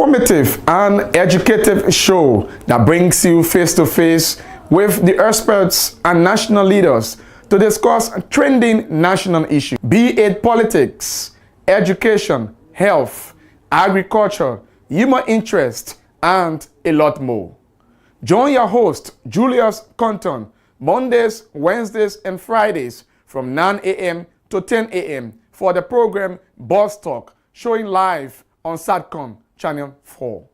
informative and educative show that brings you face to face with the experts and national leaders to discuss trending national issues, be it politics, education, health, agriculture, human interest, and a lot more. Join your host, Julius Compton, Mondays, Wednesdays, and Fridays from 9 a.m. to 10 a.m. for the program Boss Talk, showing live on Satcom Channel 4.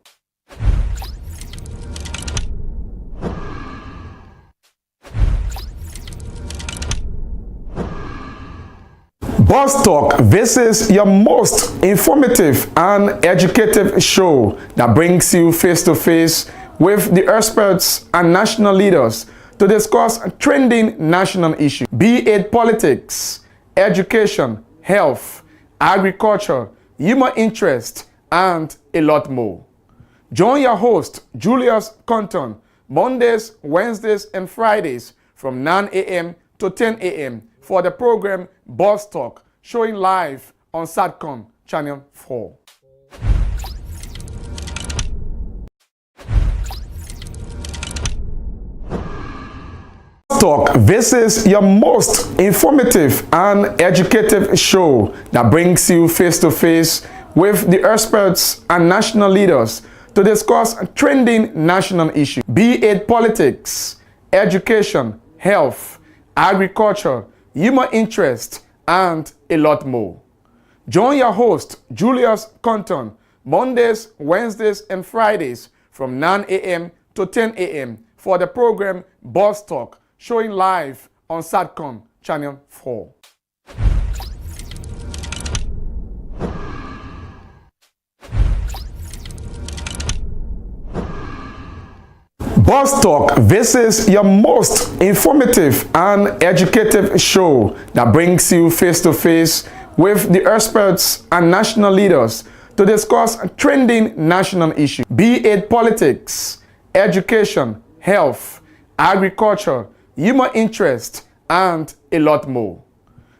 Boss Talk, this is your most informative and educative show that brings you face to face with the experts and national leaders to discuss trending national issues, be it politics, education, health, agriculture, human interest, and a lot more. Join your host, Julius Compton, Mondays, Wednesdays, and Fridays from 9 a.m. to 10 a.m. for the program Boss Talk, showing live on Satcom Channel 4. Talk. This is your most informative and educative show that brings you face to face with the experts and national leaders to discuss trending national issues, be it politics, education, health, agriculture, human interest, and a lot more. Join your host, Julius Compton, Mondays, Wednesdays, and Fridays from 9 a.m. to 10 a.m. for the program Boss Talk, showing live on Satcom Channel 4. Boss Talk, this is your most informative and educative show that brings you face to face with the experts and national leaders to discuss trending national issues, be it politics, education, health, agriculture, human interest, and a lot more.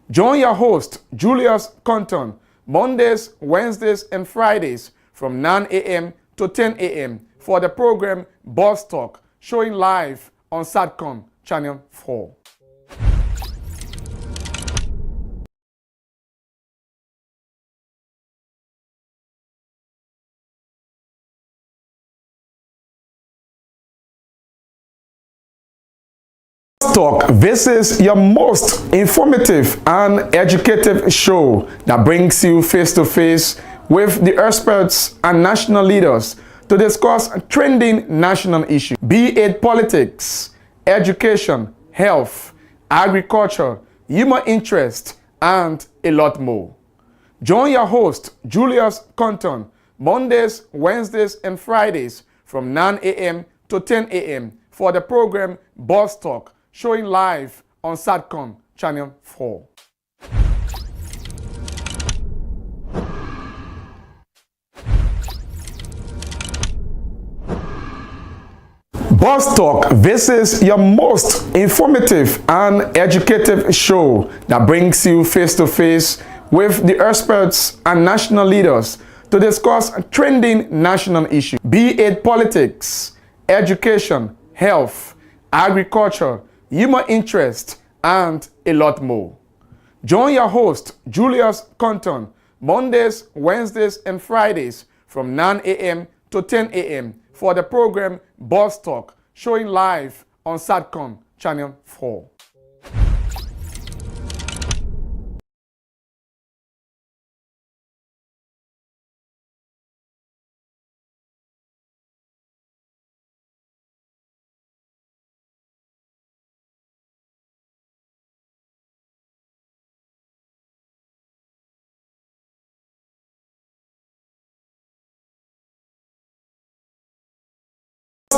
Join your host, Julius Compton, Mondays, Wednesdays, and Fridays from 9 a.m. to 10 a.m. for the program Boss Talk, showing live on Satcom Channel 4. Talk. This is your most informative and educative show that brings you face to face with the experts and national leaders to discuss trending national issues, be it politics, education, health, agriculture, human interest, and a lot more. Join your host, Julius Compton, Mondays, Wednesdays, and Fridays from 9 a.m. to 10 a.m. for the program Boss Talk, showing live on Satcom Channel 4. Boss Talk, this is your most informative and educative show that brings you face to face with the experts and national leaders to discuss trending national issues, be it politics, education, health, agriculture, human interest, and a lot more. Join your host, Julius Compton, Mondays, Wednesdays, and Fridays from 9 a.m. to 10 a.m. for the program Boss Talk, showing live on Satcom Channel 4.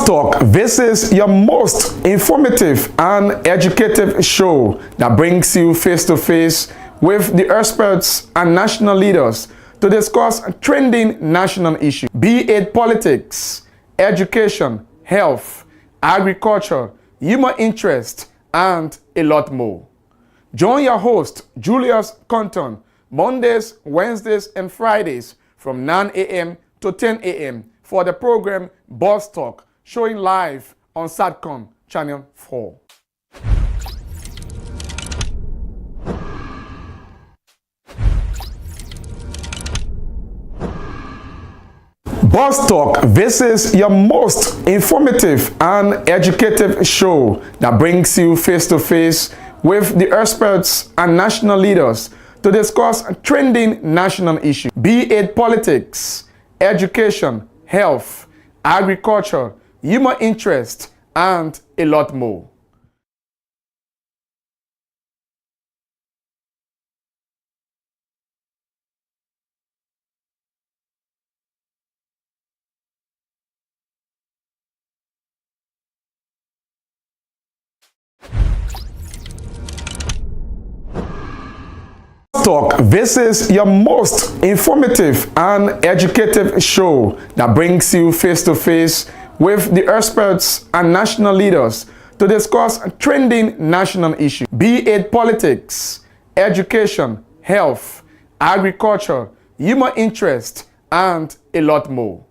Talk. This is your most informative and educative show that brings you face to face with the experts and national leaders to discuss trending national issues, be it politics, education, health, agriculture, human interest, and a lot more. Join your host, Julius Compton, Mondays, Wednesdays, and Fridays from 9 a.m. to 10 a.m. for the program Boss Talk, showing live on Satcom Channel 4. Boss Talk, this is your most informative and educative show that brings you face to face with the experts and national leaders to discuss trending national issues, be it politics, education, health, agriculture, human interest, and a lot more. Talk. This is your most informative and educative show that brings you face to face with the experts and national leaders to discuss trending national issues, be it politics, education, health, agriculture, human interest, and a lot more.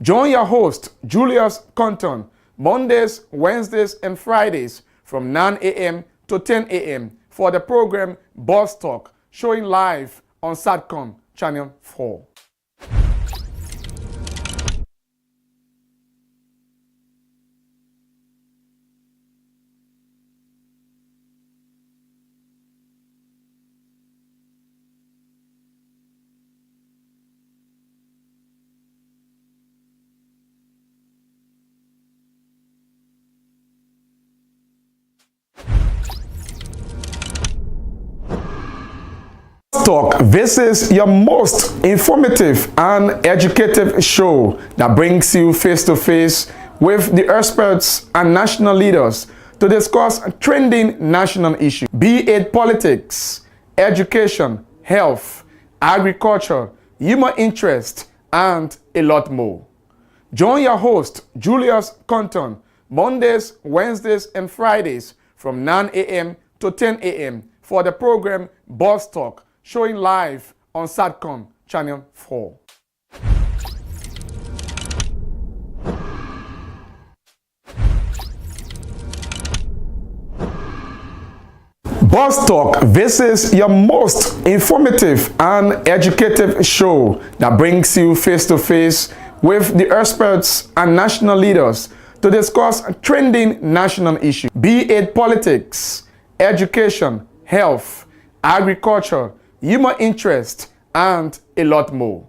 Join your host, Julius Compton, Mondays, Wednesdays, and Fridays from 9 a.m. to 10 a.m. for the program Boss Talk, showing live on Satcom Channel 4. Talk. This is your most informative and educative show that brings you face to face with the experts and national leaders to discuss trending national issues, be it politics, education, health, agriculture, human interest, and a lot more. Join your host, Julius Compton, Mondays, Wednesdays, and Fridays from 9 a.m. to 10 a.m. for the program Boss Talk, showing live on Satcom Channel 4. Boss Talk. This is your most informative and educative show that brings you face to face with the experts and national leaders to discuss trending national issues, be it politics, education, health, agriculture, human interest, and a lot more.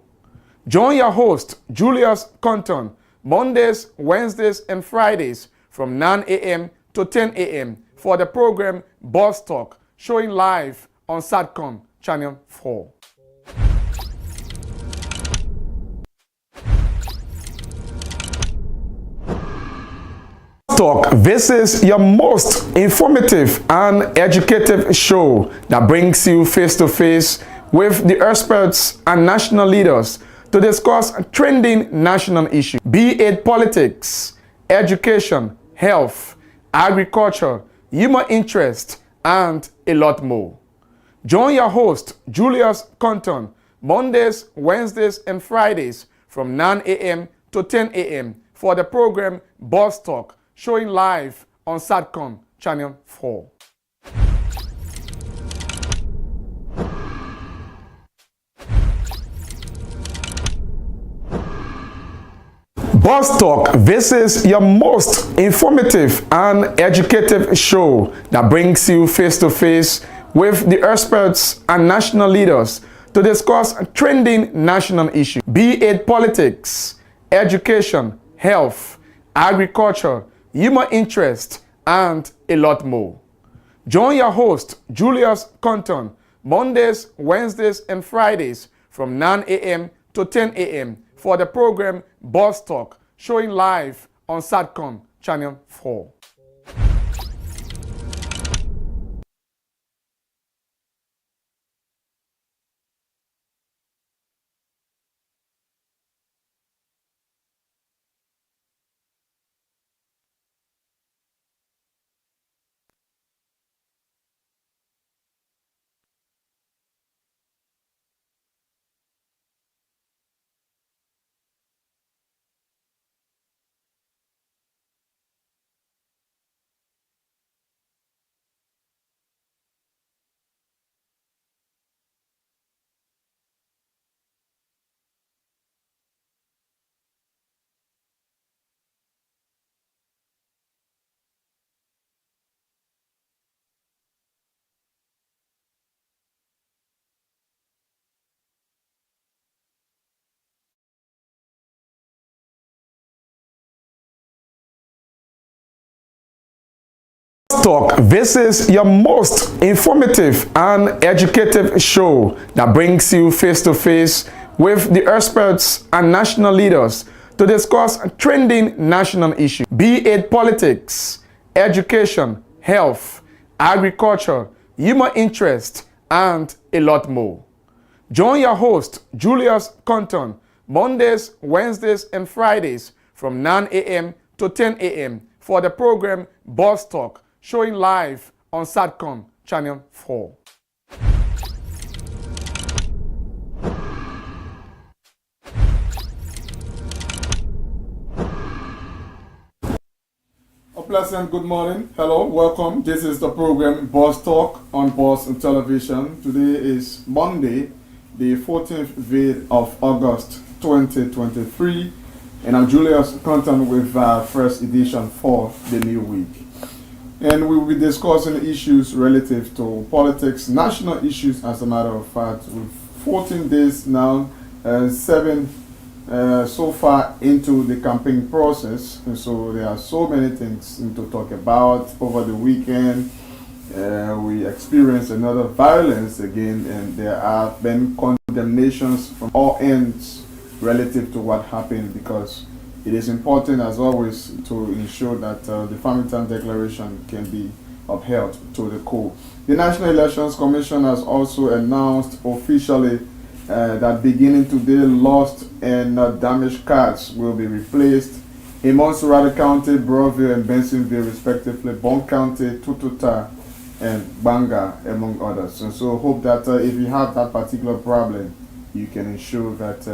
Join your host, Julius Compton, Mondays, Wednesdays, and Fridays from 9 a.m. to 10 a.m. for the program Boss Talk, showing live on Satcom Channel 4. Talk. This is your most informative and educative show that brings you face to face with the experts and national leaders to discuss trending national issues, be it politics, education, health, agriculture, human interest, and a lot more. Join your host, Julius Compton, Mondays, Wednesdays, and Fridays from 9 a.m. to 10 a.m. for the program Boss Talk, showing live on Satcom Channel 4. Boss Talk. This is your most informative and educative show that brings you face to face with the experts and national leaders to discuss trending national issues, be it politics, education, health, agriculture, human interest, and a lot more. Join your host, Julius Compton, Mondays, Wednesdays, and Fridays from 9 a.m. to 10 a.m. for the program Boss Talk, showing live on Satcom Channel 4. Talk. This is your most informative and educative show that brings you face to face with the experts and national leaders to discuss trending national issues, be it politics, education, health, agriculture, human interest, and a lot more. Join your host, Julius Compton, Mondays, Wednesdays, and Fridays from 9 a.m. to 10 a.m. for the program Boss Talk, showing live on Satcom Channel 4. A pleasant good morning. Hello, welcome. This is the program Boss Talk on Boss Television. Today is Monday, the 14th day of August 2023, and I'm Julius Compton with first edition for the new week. And we will be discussing issues relative to politics, national issues as a matter of fact. With 14 days now, 7 so far into the campaign process, and so there are so many things to talk about. Over the weekend, we experienced another violence again, and there have been condemnations from all ends relative to what happened, because it is important, as always, to ensure that the Farmington Declaration can be upheld to the core. The National Elections Commission has also announced officially that beginning today, lost and damaged cards will be replaced in Montserrat County, Broadview, and Bensonville, respectively, Bond County, Tututa, and Banga, among others. And so hope that if you have that particular problem, you can ensure that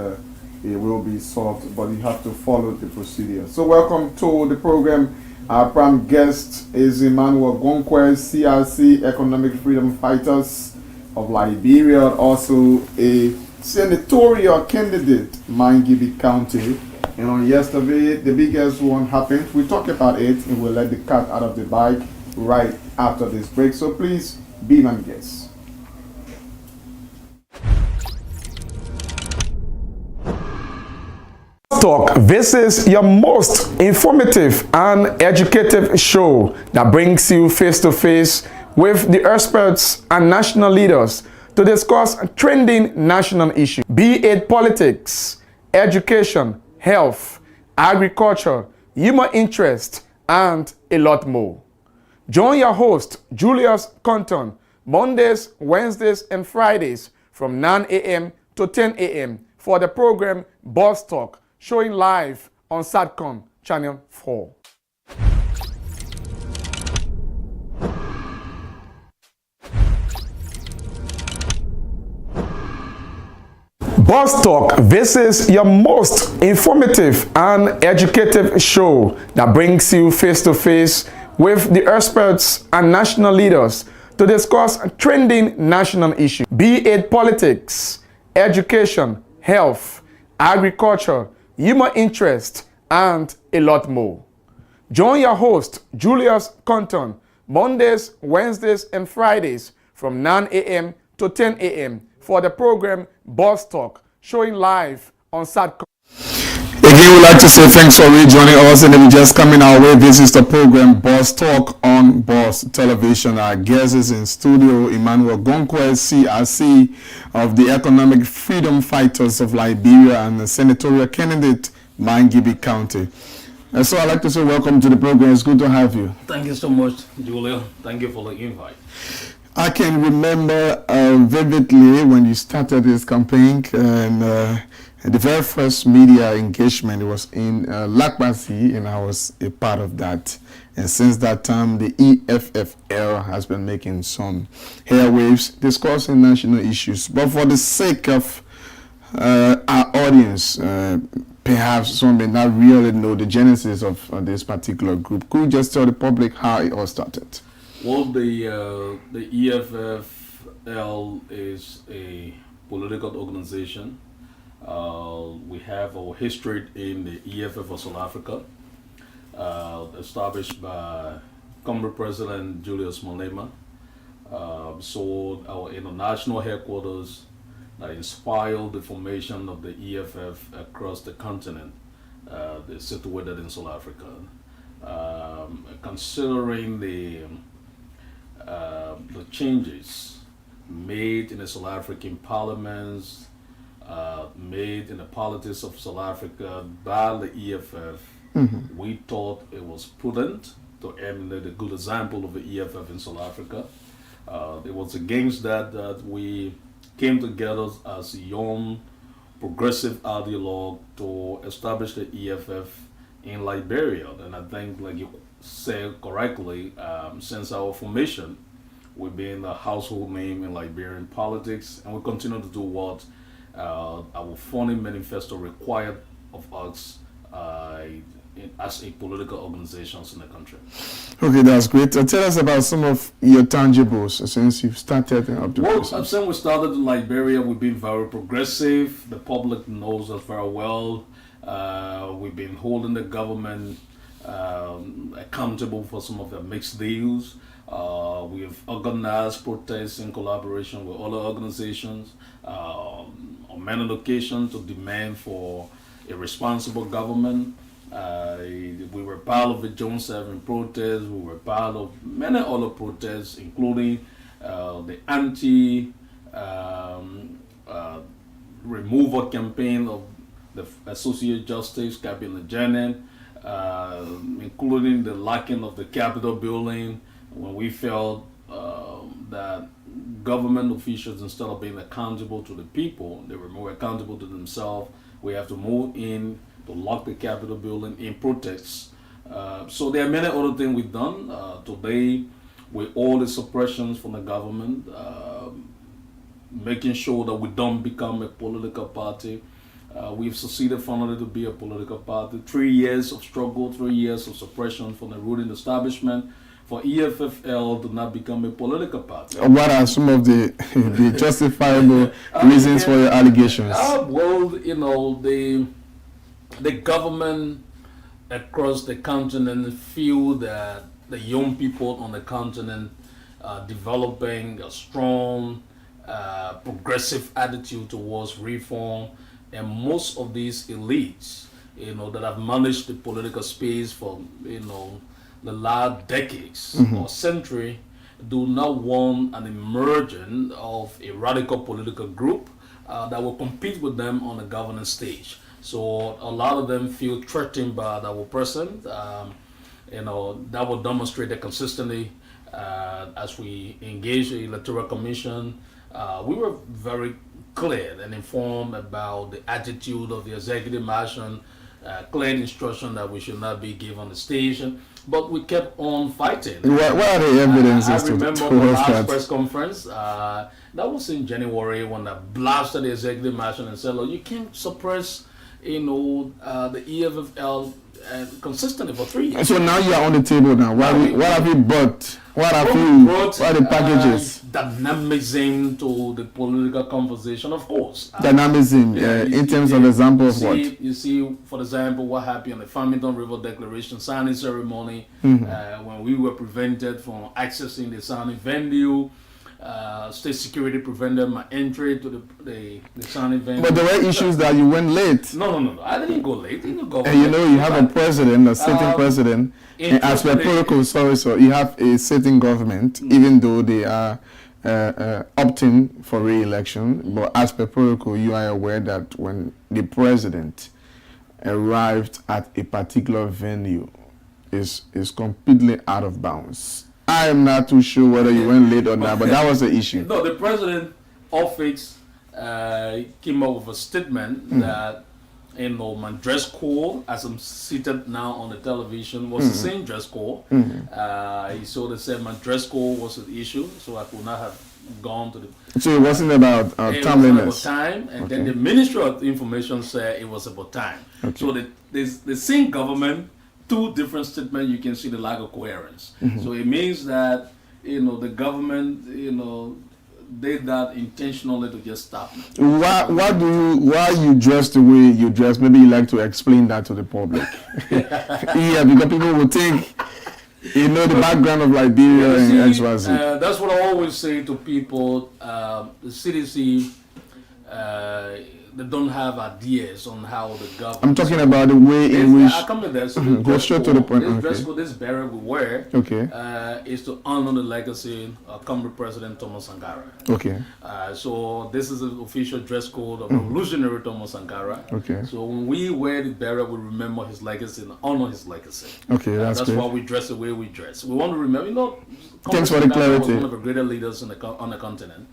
it will be solved, but you have to follow the procedure. So welcome to the program. Our prime guest is Emmanuel Gonkwe, CRC Economic Freedom Fighters of Liberia, also a senatorial candidate, Mangibi County. And on yesterday, the biggest one happened. We talk about it, and we'll let the cat out of the bag right after this break. So please be my guest. Talk. This is your most informative and educative show that brings you face to face with the experts and national leaders to discuss trending national issues, be it politics, education, health, agriculture, human interest, and a lot more. Join your host, Julius Compton, Mondays, Wednesdays, and Fridays from 9 a.m. to 10 a.m. for the program Boss Talk, showing live on Satcom Channel 4. Boss Talk. This is your most informative and educative show that brings you face to face with the experts and national leaders to discuss trending national issues, be it politics, education, health, agriculture, human interest, and a lot more. Join your host, Julius Compton, Mondays, Wednesdays, and Fridays from 9 a.m. to 10 a.m. for the program Boss Talk, showing live on Satcom. Again, we'd like to say thanks for rejoining us, and if you're just coming our way, this is the program Boss Talk on Boss Television. Our guest is in studio, Emmanuel Gonkwe, CRC of the Economic Freedom Fighters of Liberia, and the senatorial candidate, Mangibi County. And so I'd like to say welcome to the program. It's good to have you. Thank you so much, Julia. Thank you for the invite. I can remember vividly when you started this campaign, and the very first media engagement was in Lakbasi, and I was a part of that. And since that time, the EFFL has been making some airwaves discussing national issues. But for the sake of our audience, perhaps some may not really know the genesis of this particular group. Could you just tell the public how it all started? Well, the EFFL is a political organization. We have our history in the EFF of South Africa, established by Comrade President Julius Malema. So our international headquarters that inspired the formation of the EFF across the continent. They're situated in South Africa. considering the changes made in the South African parliaments, made in the politics of South Africa by the EFF, we thought it was prudent to emulate a good example of the EFF in South Africa. It was against that we came together as a young progressive ideologue to establish the EFF in Liberia. And I think, like you said correctly, since our formation, we've been a household name in Liberian politics, and we continue to do what our founding manifesto required of us as a political organizations in the country. Okay, that's great. Tell us about some of your tangibles since you've started up to Well, since we started in Liberia, we've been very progressive. The public knows us very well. We've been holding the government accountable for some of their mixed deals. We have organized protests in collaboration with other organizations on many occasions to demand for a responsible government. We were part of the June 7 protests. We were part of many other protests, including the anti-removal campaign of the Associate Justice Cabinet Janet, including the locking of the Capitol building, when we felt that government officials, instead of being accountable to the people, they were more accountable to themselves. We have to move in to lock the Capitol building in protests. So there are many other things we've done. Today, with all the suppressions from the government, making sure that we don't become a political party. We've succeeded finally to be a political party. 3 years of struggle, 3 years of suppression from the ruling establishment for EFFL to not become a political party. What are some of the justifiable reasons for your allegations? Well, you know, the government across the continent feel that the young people on the continent are developing a strong progressive attitude towards reform, and most of these elites, you know, that have managed the political space for, you know, the last decades or century, do not want an emergence of a radical political group that will compete with them on the governance stage. So a lot of them feel threatened by our presence. You know, that will demonstrate that consistently as we engage the Electoral Commission. We were very clear and informed about the attitude of the executive mansion, clear instruction that we should not be given the station, but we kept on fighting. What are the evidences I remember the last that? press conference, that was in January, when I blasted the executive mansion and said, look, you can't suppress, you know, the EFFL consistently for 3 years. So now you are on the table now. What have you brought? What are the packages? Dynamism to the political conversation, of course. Dynamism, in terms of example of what? You see, for example, what happened on the Farmington River Declaration signing ceremony, when we were prevented from accessing the signing venue. State security prevented my entry to the signing venue. But there were issues that you went late. No. I didn't go late. And you know, you have a president, a sitting president. And as per protocol, you have a sitting government, even though they are opting for re-election. But as per protocol, you are aware that when the president arrived at a particular venue, is completely out of bounds. I am not too sure whether you went late or not, but that was the issue. No, the president office came up with a statement that, you know, my dress code, as I'm seated now on the television, was the same dress code. So they said my dress code was an issue, so I could not have gone to the... So it wasn't about timeliness? It wasn't about time, and then the Ministry of Information said it was about time. So the same government, two different statements, you can see the lack of coherence. So it means that, you know, the government, you know, did that intentionally to just stop me. Why you dress the way you dress? Maybe you like to explain that to the public. Yeah, because people will think, you know, the background of Liberia and XYZ. That's what I always say to people. The CDC, they don't have ideas on how the government. I'm talking about the way in which. I come to that. So Go straight to the point. This Okay. dress code, this beret we wear, Okay. is to honor the legacy of Comrade President Thomas Sankara. Okay. So this is the official dress code of Revolutionary Thomas Sankara. Okay. So when we wear the beret, we remember his legacy and honor his legacy. Okay, that's That's good. why we dress the way we dress. We want to remember, Thanks for the Comrade Sankara clarity. was one of the greater leaders on the continent.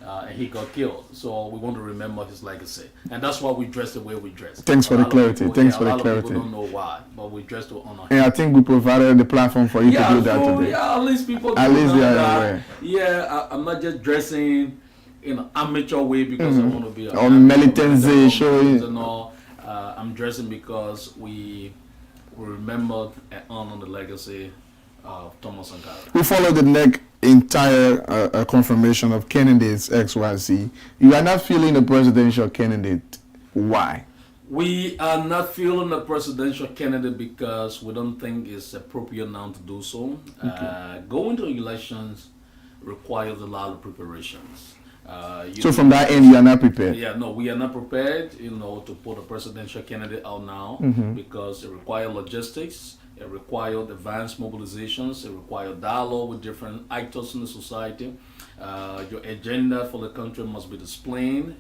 And he got killed, so we want to remember his legacy, and that's why we dress the way we dress. Thanks for A the lot of clarity. people- Thanks yeah, for the a lot of clarity. people don't know why, but we dress to honor him. And I think we provided the platform for you to do that so, today. yeah, at least people. At do least know they are that, aware. Yeah, I'm not just dressing in an amateur way because I want to be. Or militancy showing. And all. I'm dressing because we remember and honor the legacy of Thomas Sankara. We follow the entire confirmation of candidates XYZ. You are not feeling the presidential candidate. Why? We are not feeling a presidential candidate because we don't think it's appropriate now to do so. Going to elections requires a lot of preparations. So from that end, you are not prepared. Yeah, no, we are not prepared, to put a presidential candidate out now because it requires logistics, it requires advanced mobilizations, it requires dialogue with different actors in the society. Your agenda for the country must be displayed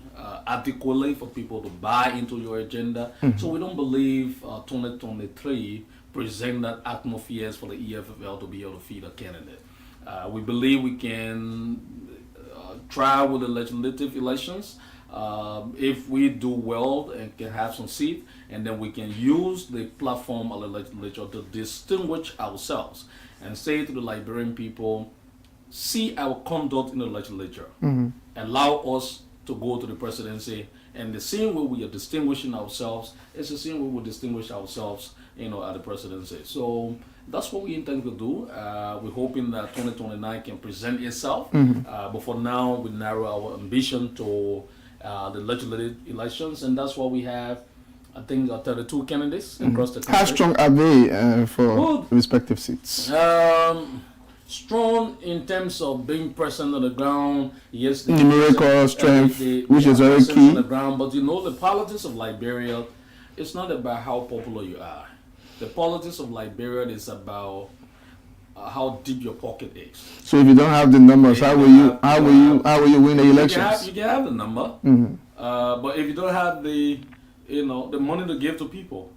adequately for people to buy into your agenda. So we don't believe 2023 present that atmosphere for the EFFL to be able to feed a candidate. We believe we can try with the legislative elections. If we do well and can have some seat, and then we can use the platform of the legislature to distinguish ourselves and say to the Liberian people, see our conduct in the legislature, allow us to go to the presidency, and the same way we are distinguishing ourselves is the same way we distinguish ourselves, at the presidency. So that's what we intend to do. We're hoping that 2029 can present itself, but for now we narrow our ambition to the legislative elections, and that's why we have, I think, 32 candidates across the country. How strong are they for respective seats? Strong in terms of being present on the ground, yes. Numerical strength, which is very key. On the ground, but the politics of Liberia, it's not about how popular you are. The politics of Liberia is about how deep your pocket is. So if you don't have the numbers, how will you win the elections? You can have the number, but if you don't have the money to give to people,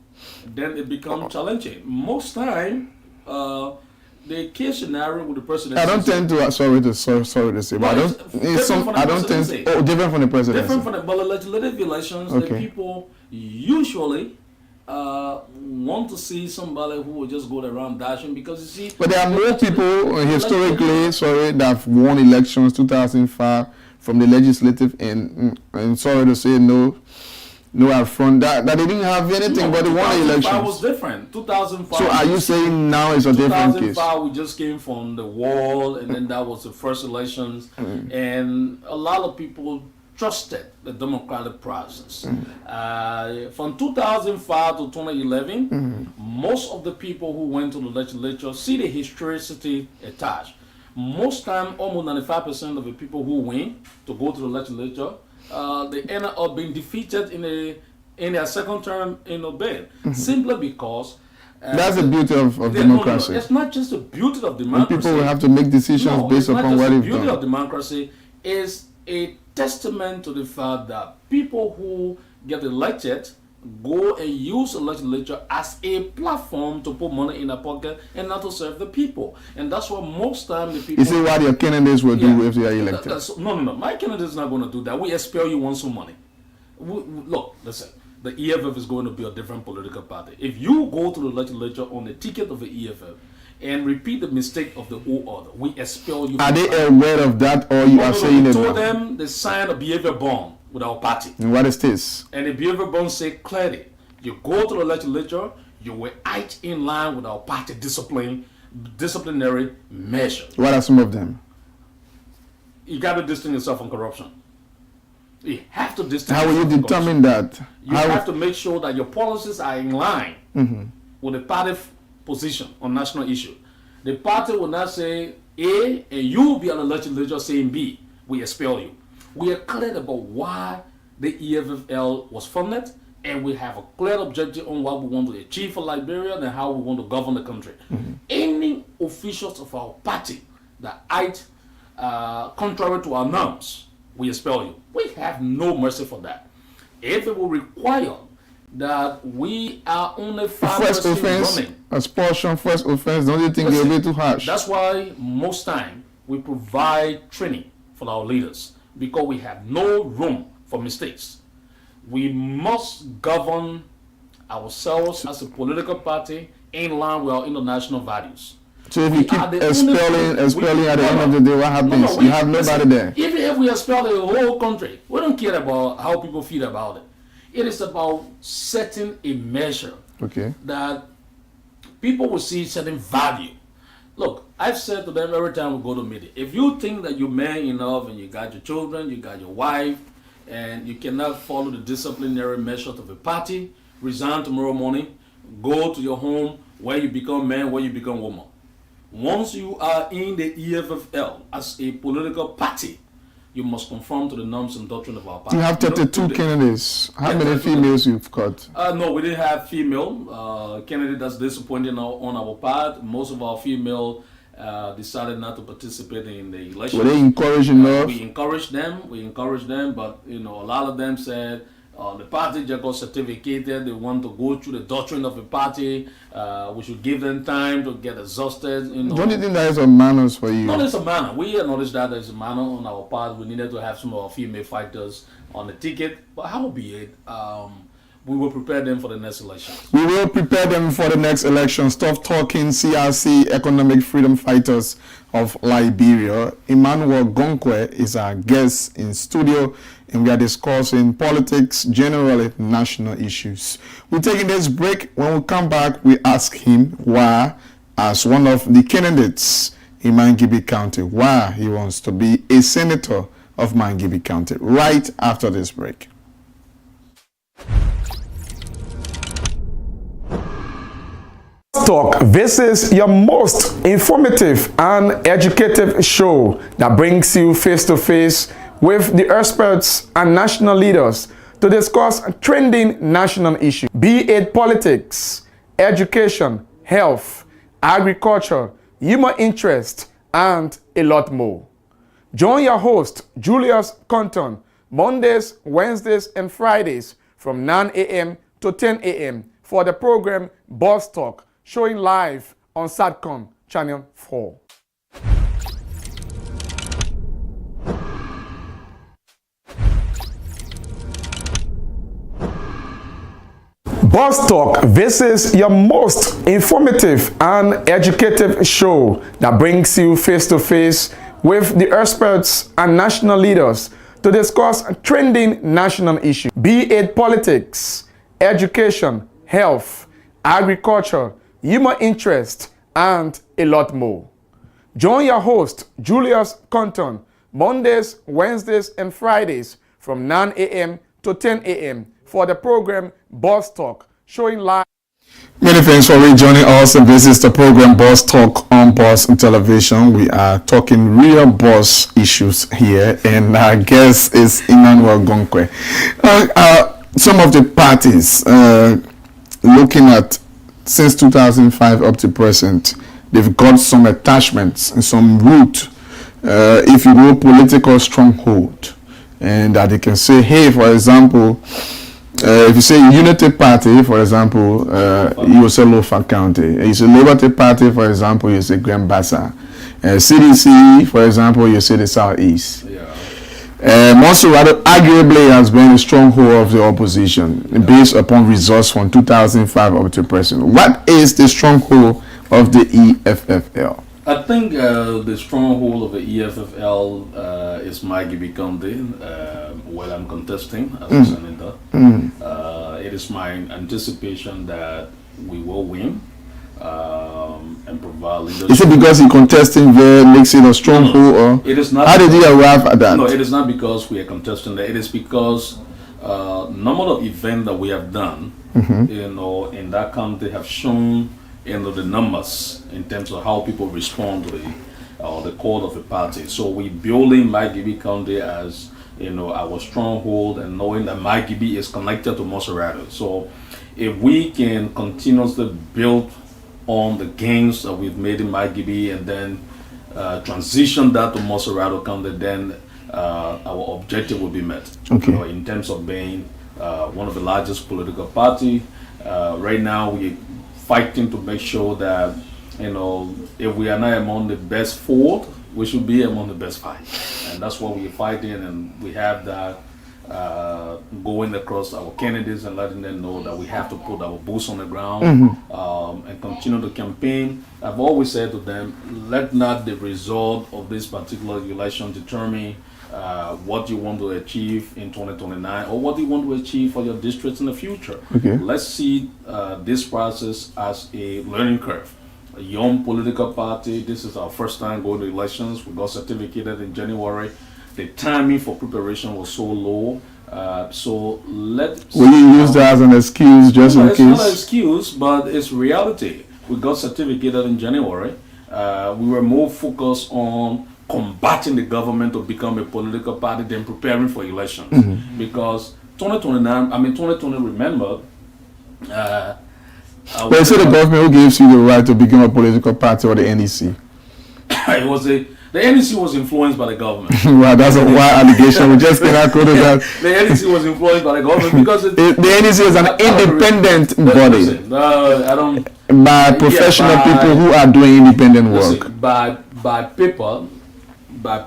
then it becomes challenging. Most time, the case scenario with the presidency. I don't tend to sorry to say, but I don't tend to, different from the presidency. Different from the legislative elections, the people usually want to see somebody who will just go around dashing because you see. But there are more people historically, that have won elections 2005 from the legislative and sorry to say no affront that they didn't have anything but they won the elections. 2005 was different. 2005. So are you saying now is a different case? 2005 we just came from the wall and then that was the first elections and a lot of people trusted the democratic process. From 2005 to 2011, most of the people who went to the legislature see the historicity attached. Most time, almost 95% of the people who win to go to the legislature, they end up being defeated in their second term in a bid, simply because. That's the beauty of democracy. No. It's not just the beauty of democracy. And people will have to make decisions based upon what they've done. The beauty of democracy is a testament to the fact that people who get elected go and use the legislature as a platform to put money in their pocket and not to serve the people. And that's what most time the people... You see what your candidates will do if they are elected? No. My candidate is not going to do that. We expel you want some money. Look, listen. The EFF is going to be a different political party. If you go to the legislature on the ticket of the EFF and repeat the mistake of the old order, we expel you. Are they aware of that, or you are saying it? We told them they signed a behavior bond with our party. And what is this? And the behavior bond say clearly, you go to the legislature, you will act in line with our party disciplinary measures. What are some of them? You got to distance yourself from corruption. You have to distance. How will you determine that? You have to make sure that your policies are in line with the party position on national issue. The party will not say A and you will be on the legislature saying B. We expel you. We are clear about why the EFFL was funded, and we have a clear objective on what we want to achieve for Liberia and how we want to govern the country. Any officials of our party that act contrary to our norms, we expel you. We have no mercy for that. If it will require that we are only 5% First offense, running, expulsion, first offense, don't you think they're a bit too harsh? that's why most time we provide training for our leaders, because we have no room for mistakes. We must govern ourselves as a political party in line with our international values. So if you keep are the expelling only- at the end of the day, what happens? You have nobody there. Even if we expel the whole country, we don't care about how people feel about it. It is about setting a measure Okay. that people will see certain value. Look, I've said to them every time we go to meeting, if you think that you're man enough and you got your children, you got your wife, and you cannot follow the disciplinary measures of a party, resign tomorrow morning, go to your home where you become man, where you become woman. Once you are in the EFFL as a political party, you must conform to the norms and doctrine of our party. You have don't 32 do candidates. How Yeah, many 32. females you've got? No, we didn't have female candidate. That's disappointing on our part. Most of our female decided not to participate in the election. Were they encouraged enough? We encouraged them, but a lot of them said the party just got certificated. They want to go through the doctrine of the party. We should give them time to get exhausted. Don't you think that is a manners for you? No, there's a manner. We acknowledge that there's a manner on our part. We needed to have some of our female fighters on the ticket, but how be it? We will prepare them for the next election. We will prepare them for the next election. Stop talking CRC economic freedom fighters of Liberia. Emmanuel Gonkwe is our guest in studio, and we are discussing politics, generally national issues. We're taking this break. When we come back, we ask him why, as one of the candidates in Mangibi County, why he wants to be a senator of Mangibi County, right after this break. Talk. This is your most informative and educative show that brings you face to face with the experts and national leaders to discuss trending national issues, be it politics, education, health, agriculture, human interest, and a lot more. Join your host, Julius Compton, Mondays, Wednesdays, and Fridays from 9 a.m. to 10 a.m. for the program Boss Talk, showing live on Satcom Channel 4. Boss Talk. This is your most informative and educative show that brings you face to face with the experts and national leaders to discuss trending national issues, be it politics, education, health, agriculture, human interest, and a lot more. Join your host, Julius Compton, Mondays, Wednesdays, and Fridays from 9 a.m. to 10 a.m. for the program Boss Talk, showing live. Many thanks for rejoining us. This is the program Boss Talk on Boss Television. We are talking real boss issues here, and our guest is Emmanuel Gonkwe. Some of the parties looking at since 2005 up to present, they've got some attachments and some root, if you will, political stronghold, and that they can say, hey, for example, if you say Unity Party, for example, you will say Lofa County. You say Liberty Party, for example, you say Grand Bassa. CDC, for example, you say the Southeast. Monserrato arguably has been a stronghold of the opposition based upon results from 2005 up to present. What is the stronghold of the EFFL? I think the stronghold of the EFFL is Mangibi County, where I'm contesting as a senator. It is my anticipation that we will win and provide leadership. Is it because he contesting there makes it a stronghold, or it is not? How did he arrive at that? No, it is not because we are contesting there. It is because number of events that we have done, in that county have shown the numbers in terms of how people respond to the call of a party. So we building Mangibi County as our stronghold, and knowing that Magibi is connected to Maserati. So if we can continuously build on the gains that we've made in Magibi and then transition that to Maserati County, then our objective will be met. Okay. In terms of being one of the largest political party. Right now we're fighting to make sure that, if we are not among the best four, we should be among the best five. And that's what we're fighting, and we have that going across our candidates and letting them know that we have to put our boots on the ground and continue the campaign. I've always said to them, let not the result of this particular election determine what you want to achieve in 2029 or what you want to achieve for your districts in the future. Okay. Let's see this process as a learning curve. A young political party, this is our first time going to elections. We got certificated in January. The timing for preparation was so low. So let's... Will you use that as an excuse just in case? It's not an excuse, but it's reality. We got certificated in January. We were more focused on combating the government to become a political party than preparing for elections. Because 2020, remember, but is it the government who gives you the right to become a political party, or the NEC? The NEC was influenced by the government. Well, that's a wild allegation. We just cannot quote that. The NEC was influenced by the government because the NEC is an independent body. Listen, I don't. By professional people who are doing independent work. Listen, by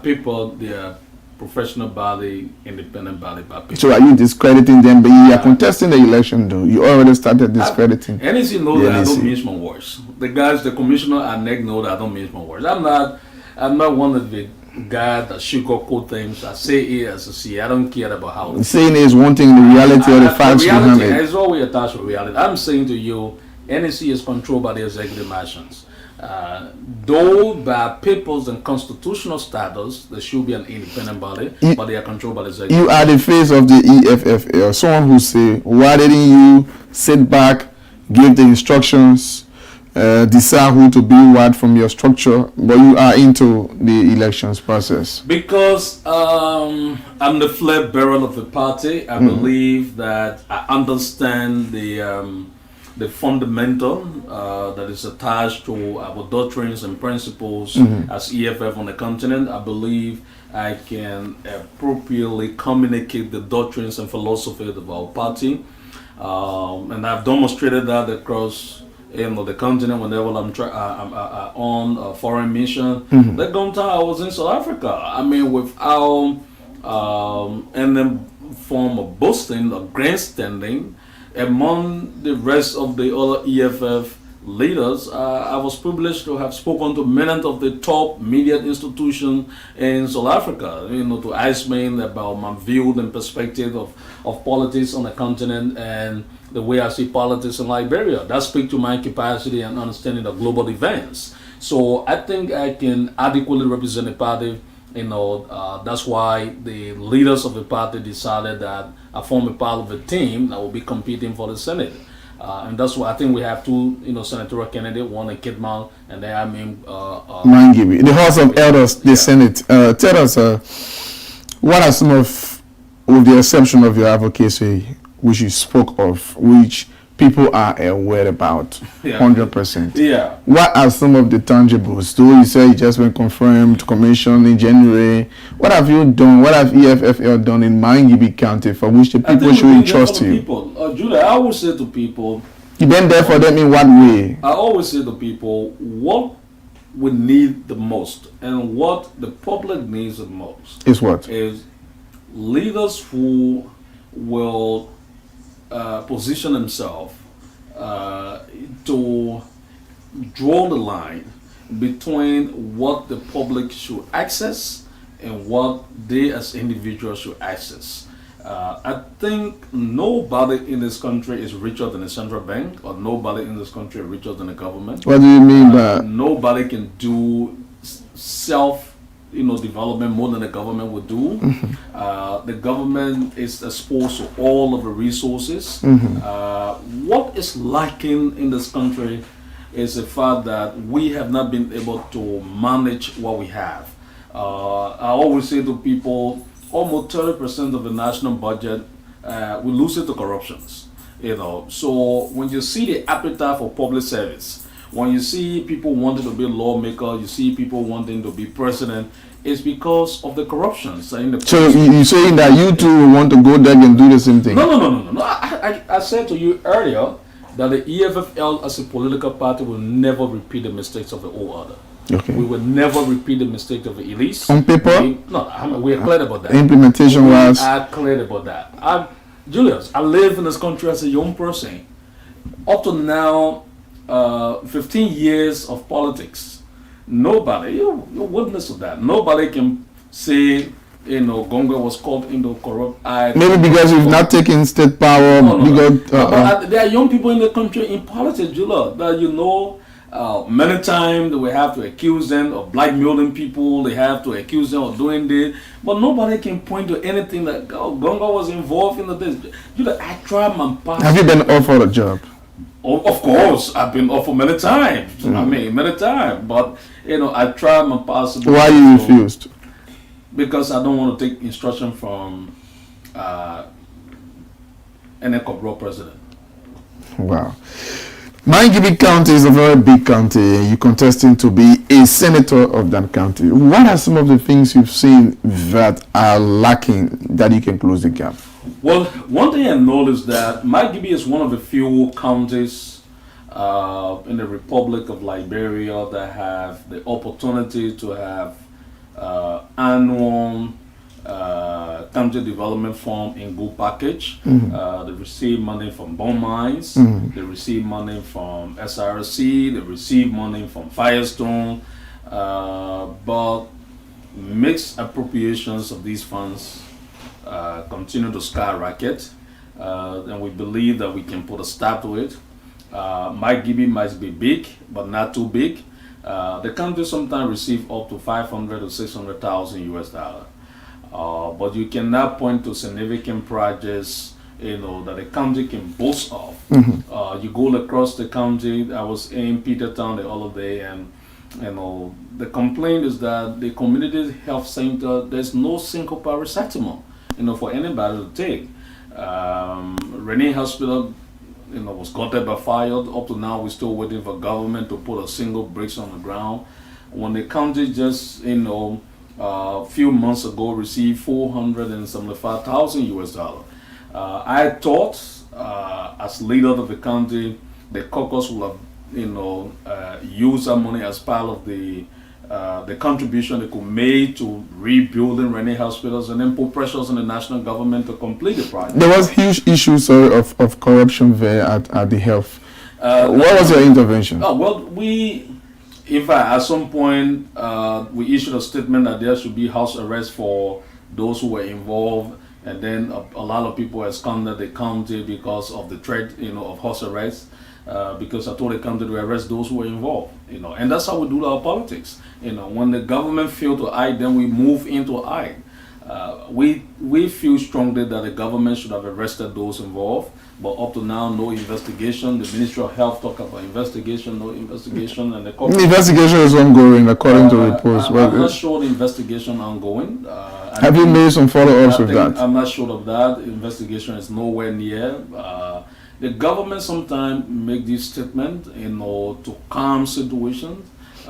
people, they are professional body, independent body, by people. So are you discrediting them? But you are contesting the election, though. You already started discrediting. NEC knows that I don't mince my words. The guys, the commissioner and NEC know that I don't mince my words. I'm not one of the guys that sugarcoat things. I say it as I see. I don't care about how. Saying is one thing, the reality or the facts behind it. It's always attached to reality. I'm saying to you, NEC is controlled by the executive actions. Though by people's and constitutional status, there should be an independent body, but they are controlled by the executive. You are the face of the EFFL. Someone who say, why didn't you sit back, give the instructions, decide who to be what from your structure, but you are into the elections process? Because I'm the flag bearer of the party. I believe that I understand the fundamental that is attached to our doctrines and principles as EFF on the continent. I believe I can appropriately communicate the doctrines and philosophy of our party, and I've demonstrated that across the continent whenever I'm on a foreign mission. That one time I was in South Africa. Without any form of boasting or grandstanding, among the rest of the other EFF leaders, I was privileged to have spoken to many of the top media institutions in South Africa, to ask me about my view and perspective of politics on the continent and the way I see politics in Liberia. That speaks to my capacity and understanding of global events. So I think I can adequately represent the party. That's why the leaders of the party decided that I form a part of a team that will be competing for the Senate. And that's why I think we have two, senatorial candidates, one in Kidman, and then Mangibi, the House of Elders, the Senate. Tell us, what are some of, with the exception of your advocacy, which you spoke of, which people are aware about 100%. Yeah. What are some of the tangibles? Do you say you just been confirmed, commissioned in January? What have you done? What have EFFL done in Mangibi County for which the people should trust you? Judah, I always say to people, you've been there for them in what way? I always say to people, what we need the most and what the public needs the most is what? Is leaders who will position themselves to draw the line between what the public should access and what they as individuals should access. I think nobody in this country is richer than the central bank, or nobody in this country is richer than the government. What do you mean by? Nobody can do development more than the government would do. The government is exposed to all of the resources. What is lacking in this country is the fact that we have not been able to manage what we have. I always say to people, almost 30% of the national budget, we lose it to corruptions. So when you see the appetite for public service, when you see people wanting to be lawmaker, you see people wanting to be president, it's because of the corruptions. So you're saying that you two want to go there and do the same thing? No. I said to you earlier that the EFFL as a political party will never repeat the mistakes of the old order. Okay. We will never repeat the mistake of the elites. On paper? We are clear about that. Implementation was... We are clear about that. Julius, I live in this country as a young person. Up to now, 15 years of politics. Nobody, you're witness of that. Nobody can say, Gonga was caught into corrupt. Maybe because you've not taken state power. But there are young people in the country in politics, Julius, that many times we have to accuse them of blackmailing people. They have to accuse them of doing this, but nobody can point to anything that Gonga was involved in this. I tried my best. Have you been offered a job? Of course, I've been offered many times. Many times. But I tried my possible. Why you refused? Because I don't want to take instruction from any corrupt president. Wow. Mangibi County is a very big county. You're contesting to be a senator of that county. What are some of the things you've seen that are lacking that you can close the gap? Well, one thing I noticed that Mangibi is one of the few counties in the Republic of Liberia that have the opportunity to have annual county development fund in good package. They receive money from bond mines. They receive money from SRC. They receive money from Firestone. But mixed appropriations of these funds continue to skyrocket. And we believe that we can put a stop to it. Mangibi might be big, but not too big. The country sometimes receive up to 500 to 600,000 US dollars. But you cannot point to significant projects, that the county can boast of. You go across the county. I was in Petertown the other day, and the complaint is that the community health center, there's no single paracetamol, for anybody to take. Renee Hospital, was gutted by fire. Up to now, we're still waiting for government to put a single bricks on the ground. When the county just, a few months ago received 475,000 US dollars. I thought, as leader of the county, the caucus will have, use that money as part of the contribution they could make to rebuilding Renee hospitals, and then put pressures on the national government to complete the project. There was huge issues of corruption there at the health. What was your intervention? In fact, at some point, we issued a statement that there should be house arrest for those who were involved, and then a lot of people absconded the county because of the threat, of house arrest. Because I told the county to arrest those who were involved, and that's how we do our politics. When the government failed to act, then we move into act. We feel strongly that the government should have arrested those involved, but up to now, no investigation. The Ministry of Health talk about investigation, no investigation, and the investigation is ongoing according to reports. I'm not sure the investigation ongoing. Have you made some follow-ups with that? I'm not sure of that. Investigation is nowhere near. The government sometimes make these statements, to calm situations.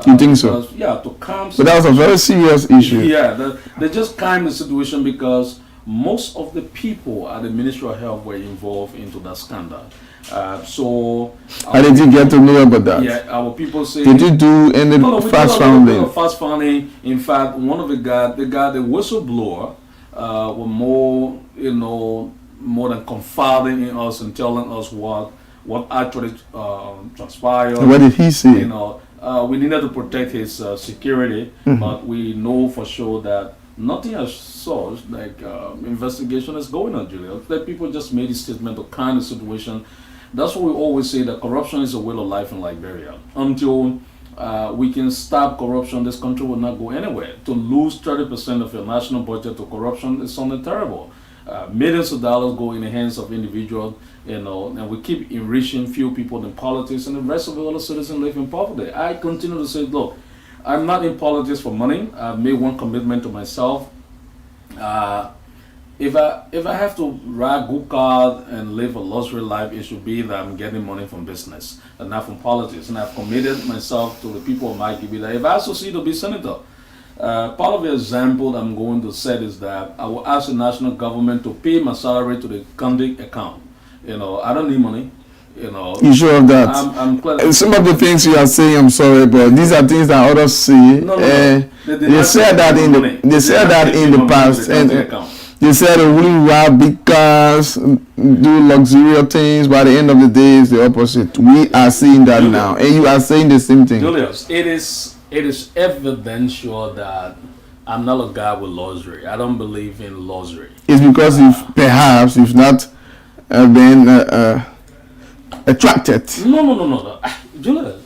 You think so? Yeah, to calm. But that was a very serious issue. Yeah, they just calm the situation because most of the people at the Ministry of Health were involved into that scandal. How did you get to know about that? Yeah, our people say. Did you do any fast funding? Fast funding. In fact, one of the whistleblower, were more than confiding in us and telling us what actually transpired. What did he say? We needed to protect his security, but we know for sure that nothing as such, investigation is going on, Julia. That people just made a statement to calm the situation. That's what we always say, that corruption is a way of life in Liberia. Until we can stop corruption, this country will not go anywhere. To lose 30% of your national budget to corruption is something terrible. Millions of dollars go in the hands of individuals, and we keep enriching few people in politics, and the rest of the other citizens live in poverty. I continue to say, look, I'm not in politics for money. I've made one commitment to myself. If I have to ride good cars and live a luxury life, it should be that I'm getting money from business and not from politics. And I've committed myself to the people of my community that if I succeed to be senator, part of the example that I'm going to set is that I will ask the national government to pay my salary to the county account. I don't need money. You sure of that? I'm glad. Some of the things you are saying, I'm sorry, but these are things that others see. No. They said that in the past, and they said they will have big cars, do luxurious things. By the end of the day, it's the opposite. We are seeing that now, and you are saying the same thing. Julius, it is evidential that I'm not a guy with luxury. I don't believe in luxury. It's because if not been attracted. No. Julius,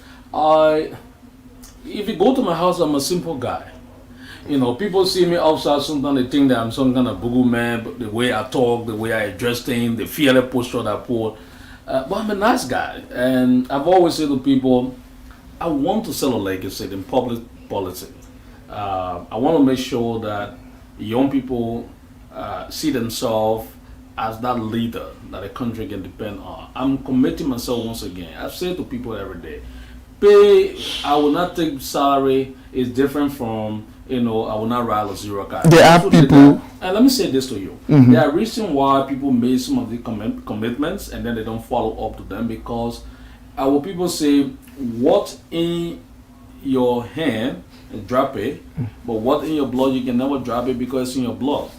if you go to my house, I'm a simple guy. People see me outside, sometimes they think that I'm some kind of boogie man, but the way I talk, the way I address things, the fearless posture that I put. But I'm a nice guy. And I've always said to people, I want to sell a legacy in public policy. I want to make sure that young people see themselves as that leader that a country can depend on. I'm committing myself once again. I say to people every day, I will not take salary is different from, I will not ride a zero car. There are people. And let me say this to you. Mm-hmm. There are reasons why people make some of the commitments and then they don't follow up to them because our people say, what in your hand, drop it, but what in your blood, you can never drop it because it's in your blood.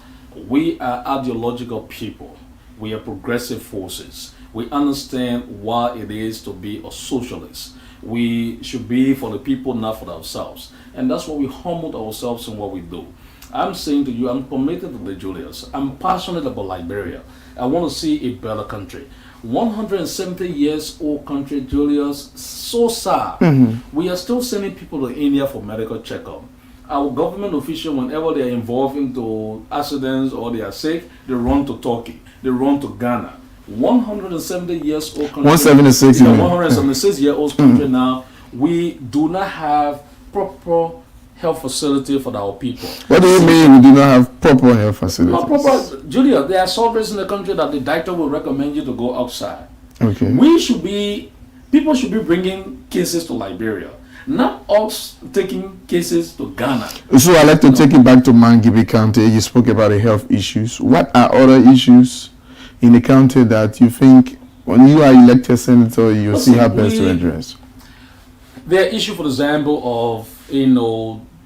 We are ideological people. We are progressive forces. We understand what it is to be a socialist. We should be for the people, not for ourselves. And that's why we humble ourselves in what we do. I'm saying to you, I'm committed to the Julius. I'm passionate about Liberia. I want to see a better country. 170 years old country, Julius, so sad. Mm-hmm. We are still sending people to India for medical checkup. Our government officials, whenever they are involved into accidents or they are sick, they run to Turkey, they run to Ghana. 170 years old country. 176. 176 year old country now. We do not have proper health facility for our people. What do you mean we do not have proper health facilities? Not proper, Julia. There are surgeries in the country that the doctor will recommend you to go outside. Okay. People should be bringing cases to Liberia, not us taking cases to Ghana. So I'd like to take it back to Mangibi County. You spoke about the health issues. What are other issues in the county that you think when you are elected senator you see how best to address? There are issues, for example, of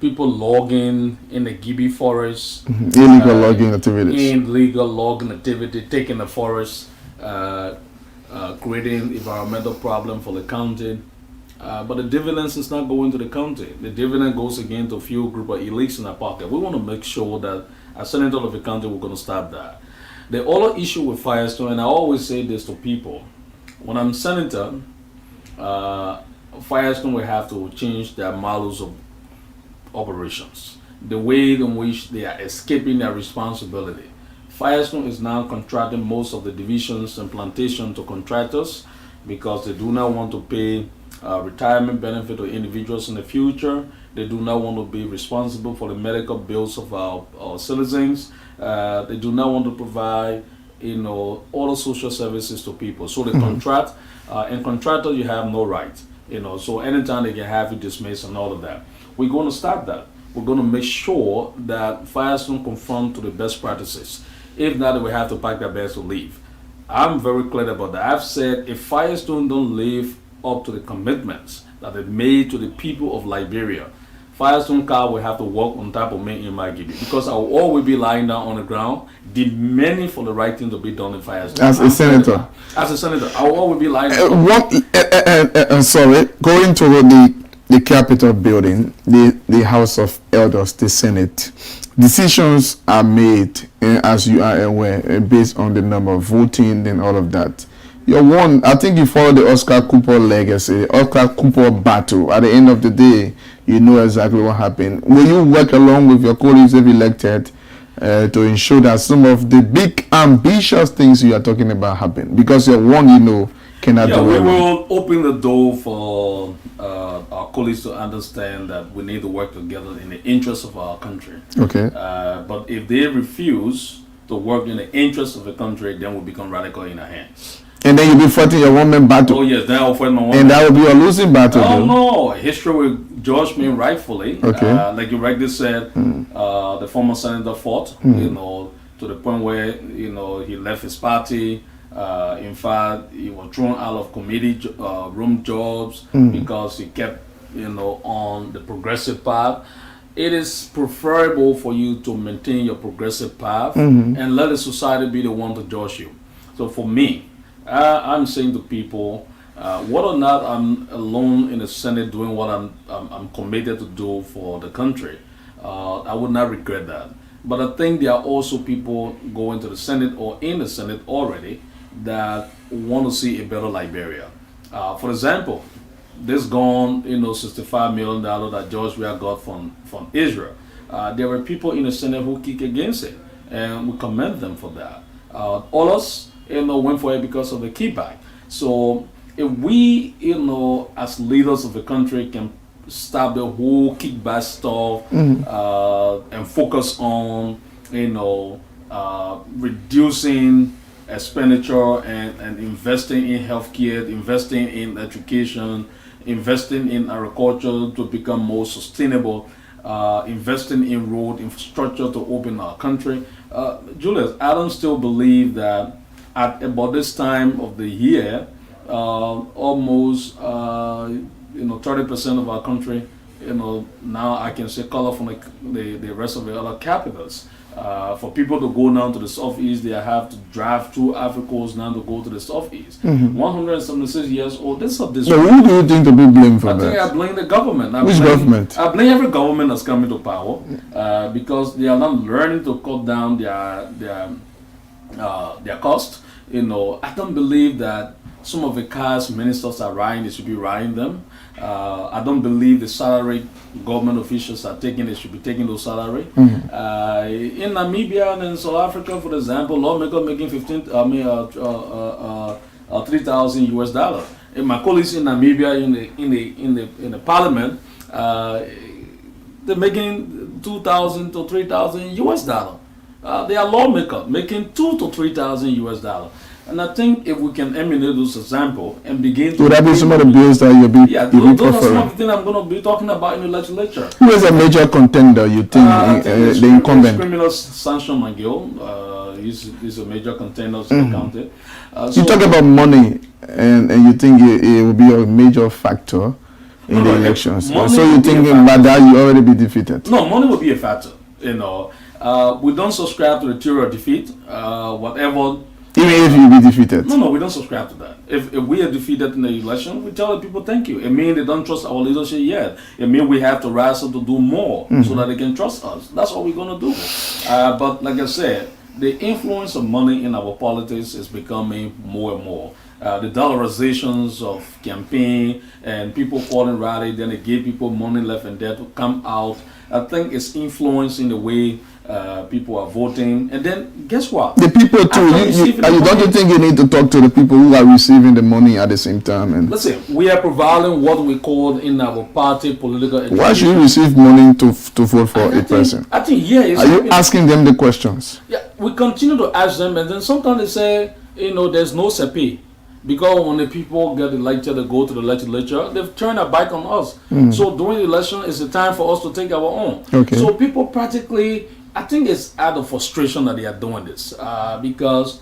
people logging in the Gibi forest, illegal logging activities, illegal logging activity, taking the forest, creating environmental problem for the county. But the dividends is not going to the county. The dividend goes again to a few group of elites in our pocket. We want to make sure that as senator of the county, we're going to stop that. The other issue with Firestone, and I always say this to people, when I'm senator, Firestone will have to change their models of operations, the way in which they are escaping their responsibility. Firestone is now contracting most of the divisions and plantation to contractors because they do not want to pay retirement benefit to individuals in the future. They do not want to be responsible for the medical bills of our citizens. They do not want to provide, all the social services to people. So they contract, and contractor you have no right. So anytime they can have you dismissed and all of that. We're going to stop that. We're going to make sure that Firestone conform to the best practices. If not, we have to pack their bags to leave. I'm very clear about that. I've said if Firestone don't live up to the commitments that they made to the people of Liberia, Firestone car will have to walk on top of me in my giddy because I will always be lying down on the ground, demanding for the right thing to be done in Firestone. As a senator, I will always be lying down. Sorry, going to the Capitol building, the House of Elders, the Senate, decisions are made, as you are aware, based on the number of voting and all of that. You're one, I think you follow the Oscar Cooper legacy, Oscar Cooper battle. At the end of the day, you know exactly what happened. Will you work along with your colleagues if elected to ensure that some of the big ambitious things you are talking about happen? Because you're one, cannot Yeah, do we it. will open the door for our colleagues to understand that we need to work together in the interest of our country. Okay. But if they refuse to work in the interest of the country, then we become radical in our hands. And then you'll be fighting your one-man battle. Oh yes, then I'll fight my one. And that will be a losing battle. Oh though. no, history will judge me rightfully. Okay. Like you rightly said, the former senator fought, to the point where he left his party. In fact, he was thrown out of committee room jobs because he kept, on the progressive path. It is preferable for you to maintain your progressive path and let the society be the one to judge you. So for me, I'm saying to people, whether or not I'm alone in the Senate doing what I'm committed to do for the country, I would not regret that. But I think there are also people going to the Senate or in the Senate already that want to see a better Liberia. For example, this gone, $65 million that George Weah got from Israel. There were people in the Senate who kicked against it, and we commend them for that. Others, went for it because of the kickback. So if we, as leaders of the country can stop the whole kickback stuff and focus on, reducing expenditure and investing in healthcare, investing in education, investing in agriculture to become more sustainable, investing in road infrastructure to open our country. Julius, I don't still believe that at about this time of the year, almost 30% of our country, now I can say color from the rest of the other capitals. For people to go down to the southeast, they have to drive through Africa now to go to the southeast. 176 years old. This is a So who do you think to be blamed for I think that? I blame the government. Which government? I blame every government that's coming to power because they are not learning to cut down their cost. I don't believe that some of the cars ministers are riding, they should be riding them. I don't believe the salary government officials are taking, they should be taking those salary. In Namibia and in South Africa, for example, lawmaker making 3,000 US dollars. And my colleagues in Namibia in the parliament, they're making 2,000 to 3,000 US dollars. They are lawmakers making 2,000 to 3,000 US dollars. And I think if we can emulate those examples and begin to... Would that be some of the bills that you'll be those are some of the things I'm going to be talking about in the legislature. Who is a major contender, you think, the incumbent? Criminal Sanction McGill, he's a major contender in the county. You talk about money, and you think it will be a major factor in the elections. So you think by that you already be defeated? No, money will be a factor. We don't subscribe to the theory of defeat. Whatever... Even if you be defeated? No, we don't subscribe to that. If we are defeated in the election, we tell the people thank you. It means they don't trust our leadership yet. It means we have to rise up to do more so that they can trust us. That's what we're going to do. But like I said, the influence of money in our politics is becoming more and more. The dollarizations of campaign and people falling rally, then they give people money left and there to come out. I think it's influencing the way people are voting. And then guess what? The people too. Don't you think you need to talk to the people who are receiving the money at the same time? And listen, we are providing what we call in our party political education. Why should you receive money to vote for a person? I think yeah. Are you asking them the questions? Yeah, we continue to ask them, and then sometimes they say, there's no CP. Because when the people get elected to go to the legislature, they've turned their back on us. So during the election, it's the time for us to take our own. Okay. So people practically, I think it's out of frustration that they are doing this. Because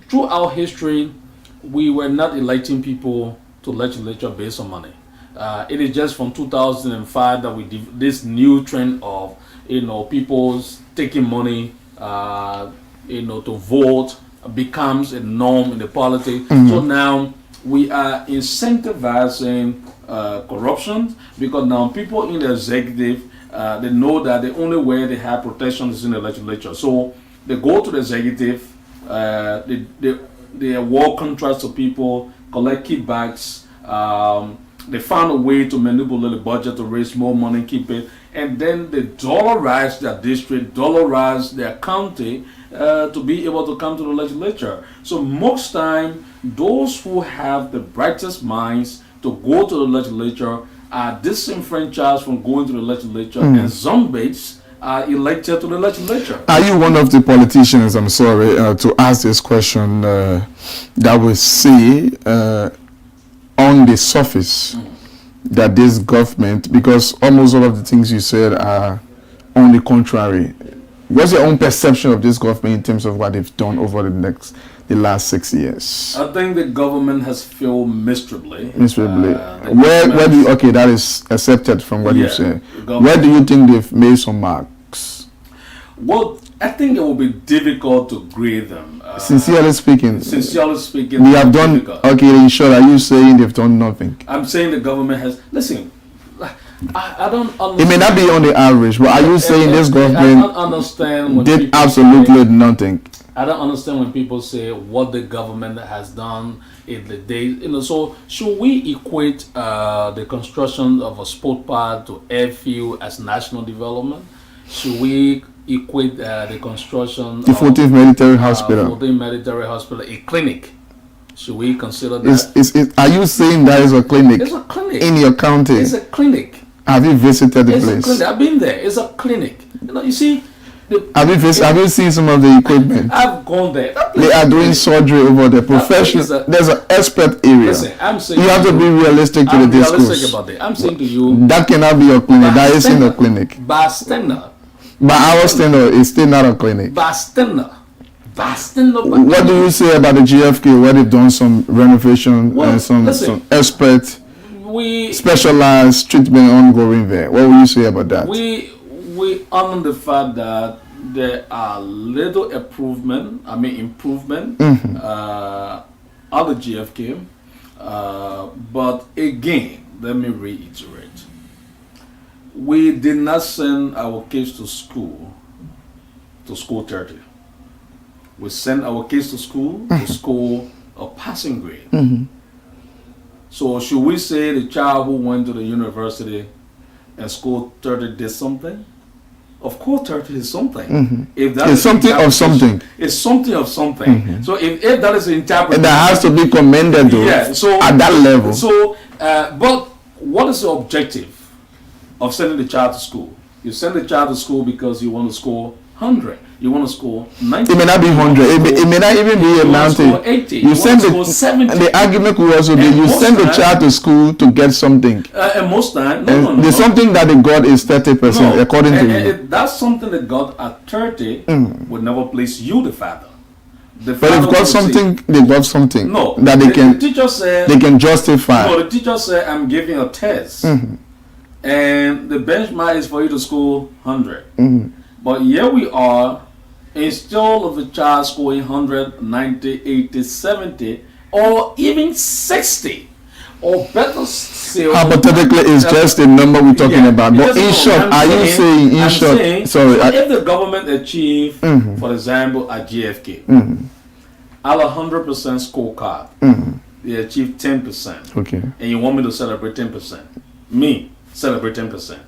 through our history, we were not electing people to legislature based on money. It is just from 2005 that we did this new trend of, people taking money, to vote, becomes a norm in the politics. So now we are incentivizing corruption because now people in the executive, they know that the only way they have protection is in the legislature. So they go to the executive, they award contracts to people, collect kickbacks, They found a way to manipulate the budget to raise more money, keep it, and then they dollarize their district, dollarize their county to be able to come to the legislature. So most time, those who have the brightest minds to go to the legislature are disenfranchised from going to the legislature, and zombies are elected to the legislature. Are you one of the politicians, I'm sorry to ask this question, that will see on the surface that this government, because almost all of the things you said are on the contrary. What's your own perception of this government in terms of what they've done over the last 6 years? I think the government has failed miserably. Miserably. Where do you, okay, that is accepted from what you say. Where do you think they've made some marks? Well, I think it will be difficult to grade them. Sincerely speaking. Sincerely speaking. They have done, difficult. Okay, in short, are you saying they've done nothing? I'm saying the government has, listen, I don't understand. It may not be on the average, but are you saying this government I don't understand when did absolutely nothing? I don't understand when people say what the government has done in the days. So should we equate the construction of a sport park to airfield as national development? Should we equate the construction the 14th Military Hospital, 14th Military Hospital, a clinic? Should we consider that? Are you saying that is a clinic? It's a clinic in your county. It's a clinic. Have you visited the it's place? A clinic. I've been there. It's a clinic. You see. Have you seen some of the equipment? I've gone there. They are doing surgery over there. Professional. There's an expert area. Listen, I'm saying you have to be realistic to the discourse. Realistic about it. I'm saying to you. That cannot be a clinic. That isn't a clinic. Bastender. But our standard is still not a clinic. Bastender. What do you say about the GFK where they've done some renovation and some expert specialized treatment ongoing there? What will you say about that? We honor the fact that there are little improvement at the GFK. But again, let me reiterate. We did not send our kids to school 30. We sent our kids to school a passing grade. So should we say the child who went to the university and scored 30 did something? Of course 30 is something. If that it's something of something. It's something of something. So if that is the interpretation, that has to be commended though. Yeah, so at that level. So but what is the objective of sending the child to school? You send the child to school because you want to score 100. You want to score 90. It may not be 100. It may not even be a 90. 80. You send the 70. And the argument could also be you send the child to school to get something. And most time, the something that they got is 30%, according to you. That's something that got at 30 would never place you, the father. But they've got something. They got something. No, that they can. The teacher said they can justify. No, the teacher said I'm giving a test, and the benchmark is for you to score 100. But here we are, instead of the child scoring 100, 90, 80, 70, or even 60, or better still. Hypothetically, it's just a number we're talking about. But in short, are you saying, in short, sorry. If the government achieve, for example, at GFK, out of 100% scorecard, they achieve 10%. Okay. And you want me to celebrate 10%. Me, celebrate 10%.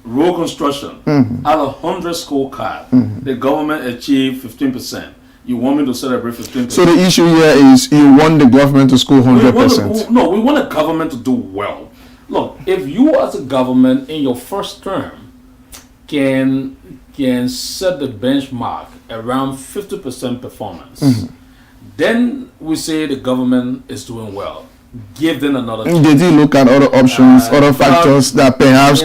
Road construction, out of 100 scorecard, the government achieved 15%. You want me to celebrate 15%? So the issue here is you want the government to score 100%. No, we want the government to do well. Look, if you as a government in your first term can set the benchmark around 50% performance, then we say the government is doing well. Give them another chance. Did you look at other options, other factors that perhaps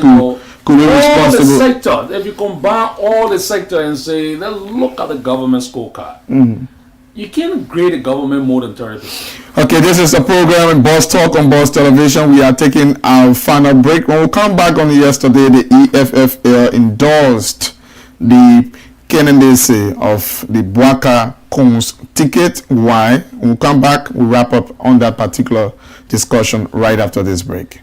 could be responsible? The sector, if you combine all the sector and say, let's look at the government scorecard, you can't grade the government more than 30%. Okay, this is a program in Boss Talk on Boss Television. We are taking our final break. When we come back on yesterday, the EFFL endorsed the candidacy of the Bwaka Kun's ticket. Why? When we come back, we'll wrap up on that particular discussion right after this break.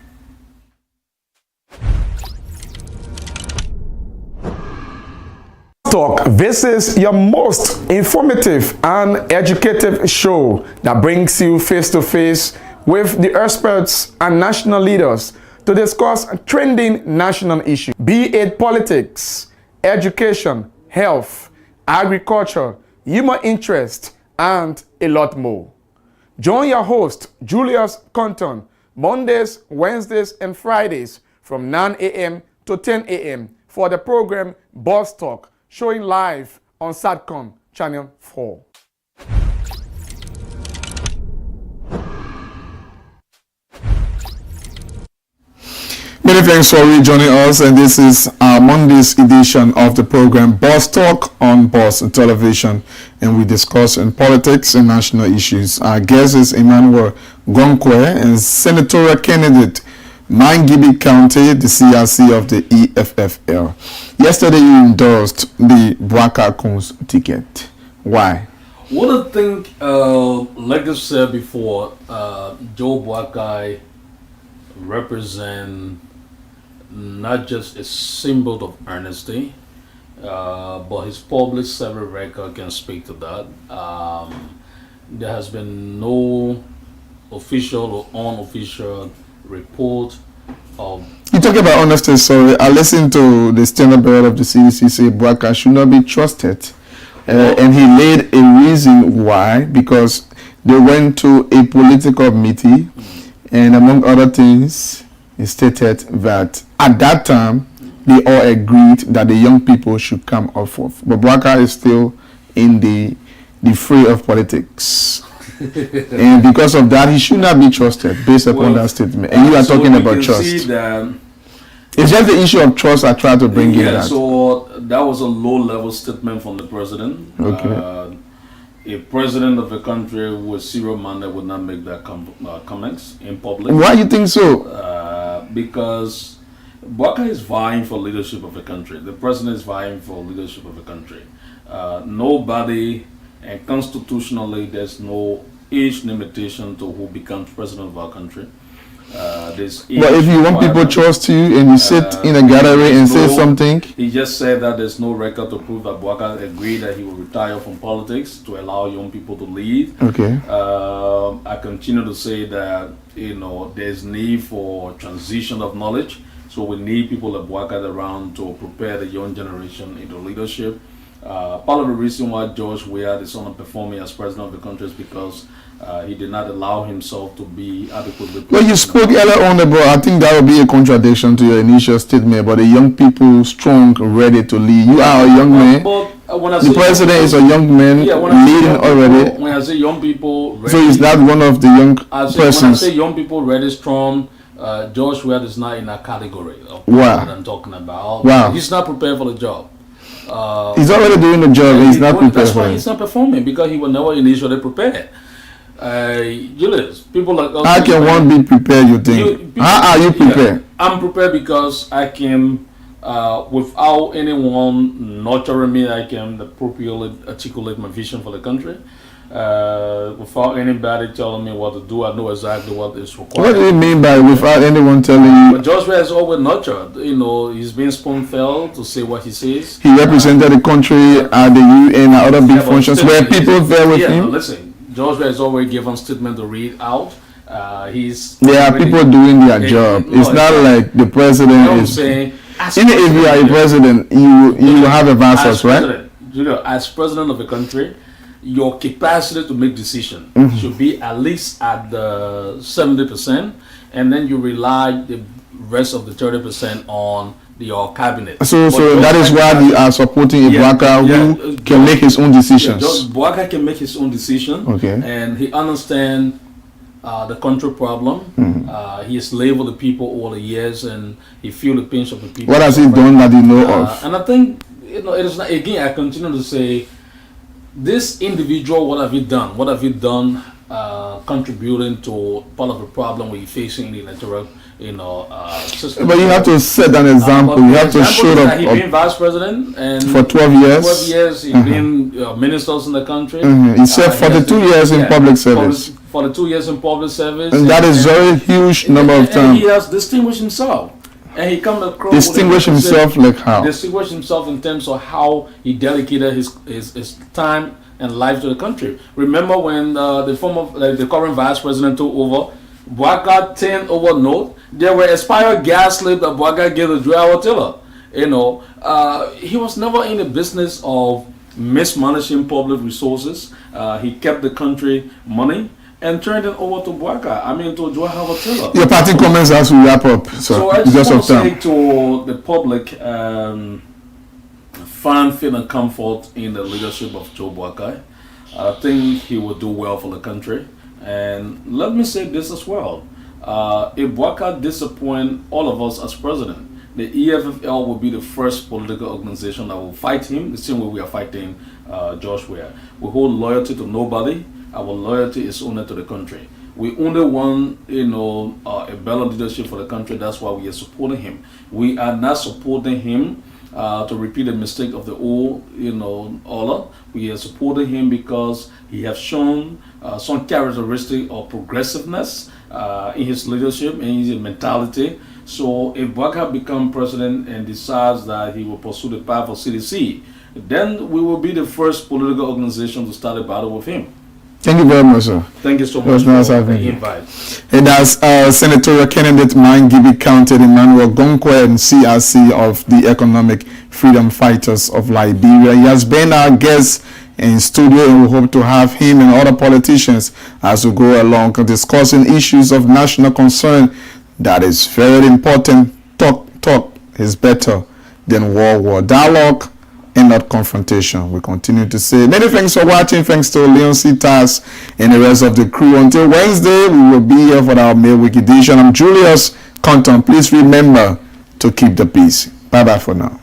Talk. This is your most informative and educative show that brings you face to face with the experts and national leaders to discuss trending national issues, be it politics, education, health, agriculture, human interest, and a lot more. Join your host, Julius Compton, Mondays, Wednesdays, and Fridays from 9 a.m. to 10 a.m. for the program Boss Talk, showing live on Satcom Channel 4. Many thanks for rejoining us, and this is our Monday's edition of the program Boss Talk on Boss Television, and we discuss in politics and national issues. Our guest is Emmanuel Gonkwe, and senatorial candidate, Mangibi County, the CRC of the EFFL. Yesterday you endorsed the Bwaka Kun's ticket. Why? What I think, like I said before, Joe Bwaka represent not just a symbol of honesty, but his public service record can speak to that. There has been no official or unofficial report of... You talk about honesty, sorry. I listened to the standard bearer of the CDC say Bwaka should not be trusted. And he laid a reason why, because they went to a political meeting, and among other things, he stated that at that time, they all agreed that the young people should come off of. But Bwaka is still in the fray of politics. And because of that, he should not be trusted based upon that statement. And you are talking about trust. It's just the issue of trust I try to bring in. Yeah, so that was a low-level statement from the president. Okay. A president of a country with zero mandate would not make that comments in public. Why do you think so? Because Bwaka is vying for leadership of a country. The president is vying for leadership of a country. Nobody, and constitutionally, there's no age limitation to who becomes president of our country. But if you want people to trust you and you sit in a gallery and say something... He just said that there's no record to prove that Bwaka agreed that he will retire from politics to allow young people to lead. Okay. I continue to say that, there's need for transition of knowledge. So we need people like Bwaka around to prepare the young generation into leadership. Part of the reason why George Weah is underperforming as president of the country is because he did not allow himself to be adequately. Well, you spoke earlier on about, I think that would be a contradiction to your initial statement about the young people strong, ready to lead. You are a young man. The president is a young man leading already. When I say young people, ready, so is that one of the young persons? When I say young people ready, strong, George Weah is not in that category of what I'm talking about. Wow. He's not prepared for the job. He's already doing the job. He's not prepared. That's why he's not performing, because he was never initially prepared. Julius, people like us. How can one be prepared, you think? How are you prepared? Yeah, I'm prepared because I can, without anyone nurturing me, I can appropriately articulate my vision for the country. Without anybody telling me what to do, I know exactly what is required. What do you mean by without anyone telling you? But Joshua has always nurtured. He's been spoon-fed to say what he says. He represented the country at the UN and other big functions where people there with him. Listen, Joshua has always given statement to read out. There are people doing their job. It's not like the president is. Even if you are a president, you have advisors, right? As president of a country, your capacity to make decisions should be at least at the 70%, and then you rely the rest of the 30% on your cabinet. So that is why we are supporting a Bwaka who can make his own decisions. Bwaka can make his own decision, and he understands the country problem. He has lived with the people all the years, and he feels the pinch of the people. What has he done that you know of? And I think it is not. Again, I continue to say, this individual, what have you done? What have you done contributing to part of the problem we're facing in the electoral system? But you have to set an example. You have to show up. He's been vice president and for 12 years. 12 years, he's been ministers in the country. He served 42 years in public service. 42 years in public service. And that is very huge number of time. He has distinguished himself. And he come across distinguish himself like how? Distinguish himself in terms of how he dedicated his time and life to the country. Remember when the current vice president took over, Boakai turned over note. There were expired gas slips that Boakai gave to Joe Awatila. He was never in the business of mismanaging public resources. He kept the country money and turned it over to to Joe Awatila. Your party comments as we wrap up. So I just want to say to the public, find faith and comfort in the leadership of Joe Boakai. I think he will do well for the country. And let me say this as well. If Boakai disappoints all of us as president, the EFFL will be the first political organization that will fight him, the same way we are fighting George Weah. We hold loyalty to nobody. Our loyalty is only to the country. We only want, a better leadership for the country. That's why we are supporting him. We are not supporting him to repeat the mistake of the old, Ola. We are supporting him because he has shown some characteristic of progressiveness in his leadership and his mentality. So if Boakai becomes president and decides that he will pursue the path of CDC, then we will be the first political organization to start a battle with him. Thank you very much, sir. Thank you so much for the invite. And as senatorial candidate Mangibi County Emmanuel Gonkwe and CRC of the Economic Freedom Fighters of Liberia. He has been our guest in studio, and we hope to have him and other politicians as we go along discussing issues of national concern. That is very important. Talk is better than war. Dialogue and not confrontation. We continue to say many thanks for watching. Thanks to Leon Citas and the rest of the crew. Until Wednesday, we will be here for our May Week edition. I'm Julius Compton. Please remember to keep the peace. Bye-bye for now.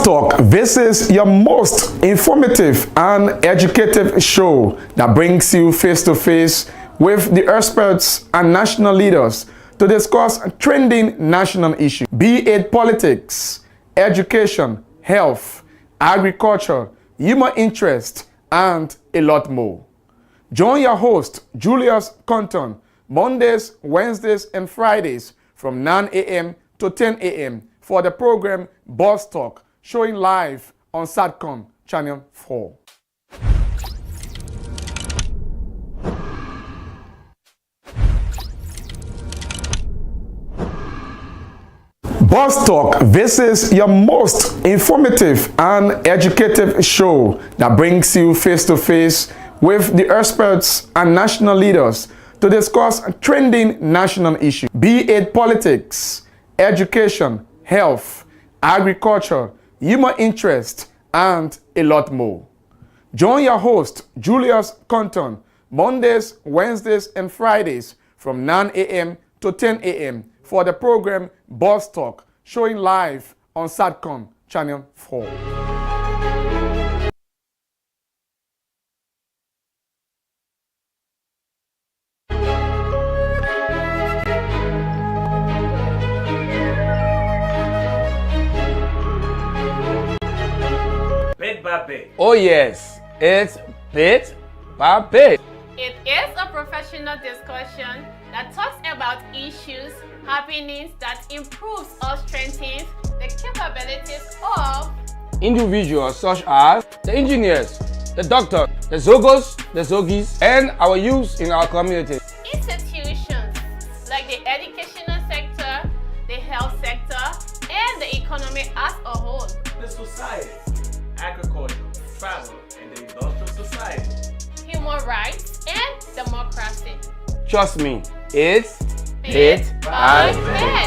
Talk. This is your most informative and educative show that brings you face to face with the experts and national leaders to discuss trending national issues, be it politics, education, health, agriculture, human interest, and a lot more. Join your host, Julius Compton, Mondays, Wednesdays, and Fridays from 9 a.m. to 10 a.m. for the program Boss Talk, showing live on Satcom Channel 4. Boss Talk. This is your most informative and educative show that brings you face to face with the experts and national leaders to discuss trending national issues, be it politics, education, health, agriculture, human interest, and a lot more. Join your host, Julius Compton, Mondays, Wednesdays, and Fridays from 9 a.m. to 10 a.m. for the program Boss Talk, showing live on Satcom Channel 4. Bit by bit. Oh yes, it's bit by bit. It is a professional discussion that talks about issues, happenings that improves or strengthens the capabilities of Individuals such as the engineers, the doctors, the Zogos, the Zogis, and our youth in our community. institutions like the educational sector, the health sector, and the economy as a whole. The society, agriculture, travel, and the industrial society. Human rights and democracy. Trust me, it's Bit by bit.